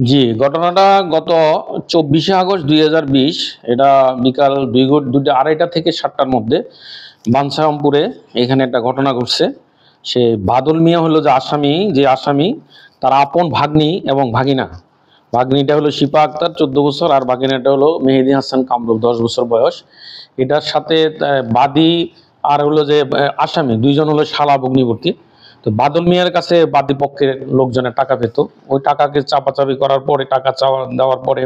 জি, ঘটনাটা গত ২৪শে আগস্ট ২০২০ এটা বিকাল ২টা ২:৩০ থেকে ৭টার মধ্যে বাঞ্ছারামপুরে এখানে একটা ঘটনা ঘটছে। সে বাদল মিয়া হলো যে আসামি তার আপন ভাগ্নি এবং ভাগিনা। ভাগ্নিটা হলো শিপা আক্তার ১৪ বছর আর ভাগিনাটা হলো মেহেদী হাসান কামরুল ১০ বছর বয়স। এটার সাথে বাদী আর হলো যে আসামি ২ জন হলো শালা ভগ্নিপতি। তো বাদল মিয়ার কাছে বাদী পক্ষের লোকজনের টাকা পেত। ওই টাকাকে চাপাচাপি করার পরে টাকা চাওয়া দেওয়ার পরে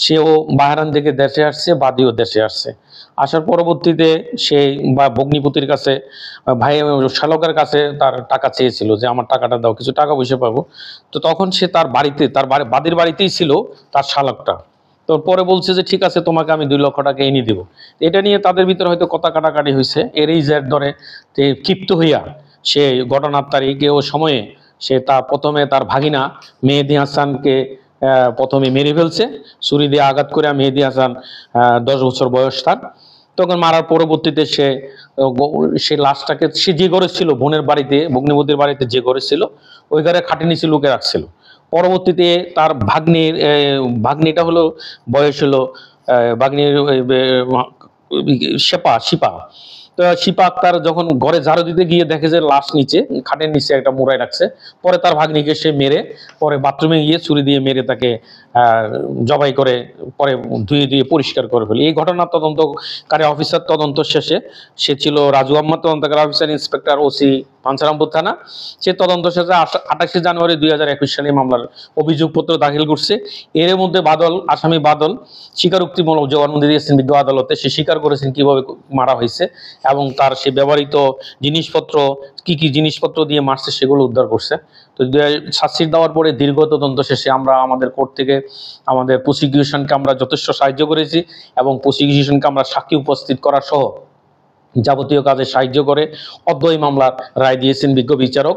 সেও বাহরাইন থেকে দেশে আসছে, বাদীও দেশে আসছে। আসার পরবর্তীতে সে ভগ্নিপতির কাছে ভাই শ্যালকের কাছে তার টাকা চেয়েছিল যে আমার টাকাটা দাও, কিছু টাকা পয়সা পাবো। তো তখন সে তার বাড়িতে বাদীর বাড়িতেই ছিল তার শ্যালকটা। তো পরে বলছে যে ঠিক আছে তোমাকে আমি ২ লক্ষ টাকা এনে দেবো। এটা নিয়ে তাদের ভিতরে হয়তো কথা কাটাকাটি হয়েছে। এরই জের ধরে ক্ষিপ্ত হইয়া সে ঘটনার তারিখে ও সময়ে সে প্রথমে তার ভাগিনা মেহেদী হাসানকে প্রথমে মেরে ফেলছে, ছুরি দিয়ে আঘাত করে। মেহেদী হাসান ১০ বছর বয়স তার। তখন মারার পরবর্তীতে সে লাশটাকে সে যে ঘরে ছিল বোনের বাড়িতে, ভগ্নিপতির বাড়িতে যে ঘরে ছিল ওই ঘরে খাটের নিচে লুকে রাখছিল। পরবর্তীতে তার ভাগ্নিটা হলো বয়স হলো ভাগ্নির শিপা। তো শিপা আক্তার যখন ঘরে ঝাড়ু দিতে গিয়ে দেখে যে লাশ নিচে খাটের নিচে একটা মুড়ায় রাখছে। পরে তার ভাগ্নিকে সে মেরে পরে বাথরুমে গিয়ে ছুরি দিয়ে মেরে তাকে জবাই করে পরে ধুয়ে পরিষ্কার করে ফেলে। এই ঘটনার তদন্তকারী অফিসার তদন্ত শেষে সে ছিল রাজু আহমদ, তদন্তকারী অফিসার ইন্সপেক্টর ওসি বাঞ্ছারামপুর থানা। সে তদন্ত শেষে ২৮শে জানুয়ারি ২০২১ সালে মামলার অভিযোগপত্র দাখিল করছে। এর মধ্যে আসামি বাদল স্বীকারোক্তিমূলক জবানবন্দি দিয়েছেন বিজ্ঞ আদালতে। সে স্বীকার করেছেন কিভাবে মারা হয়েছে এবং তার সে ব্যবহৃত জিনিসপত্র কি জিনিসপত্র দিয়ে মারছে সেগুলো উদ্ধার করছে। তো চার্জশিট দেওয়ার পরে দীর্ঘ তদন্ত শেষে আমরা আমাদের কোর্ট থেকে আমাদের প্রসিকিউশনকে আমরা যথেষ্ট সাহায্য করেছি এবং প্রসিকিউশনকে আমরা সাক্ষী উপস্থিত করা সহ যাবতীয় কাজে সাহায্য করে অদ্বৈ মামলার রায় দিয়েছেন বিজ্ঞ বিচারক।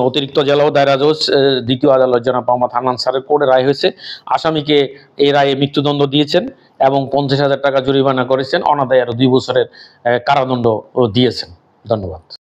অতিরিক্ত জেলা ও দায়রা জজ দ্বিতীয় আদালত জনাব মোহাম্মদ হান্নান স্যারের কোর্টে রায় হয়েছে। আসামিকে এই রায়ে মৃত্যুদণ্ড দিয়েছেন এবং ৫০,০০০ টাকা জরিমানা করেছেন, অনাদায়ে আরো ২ বছরের কারাদণ্ড দিয়েছেন। ধন্যবাদ।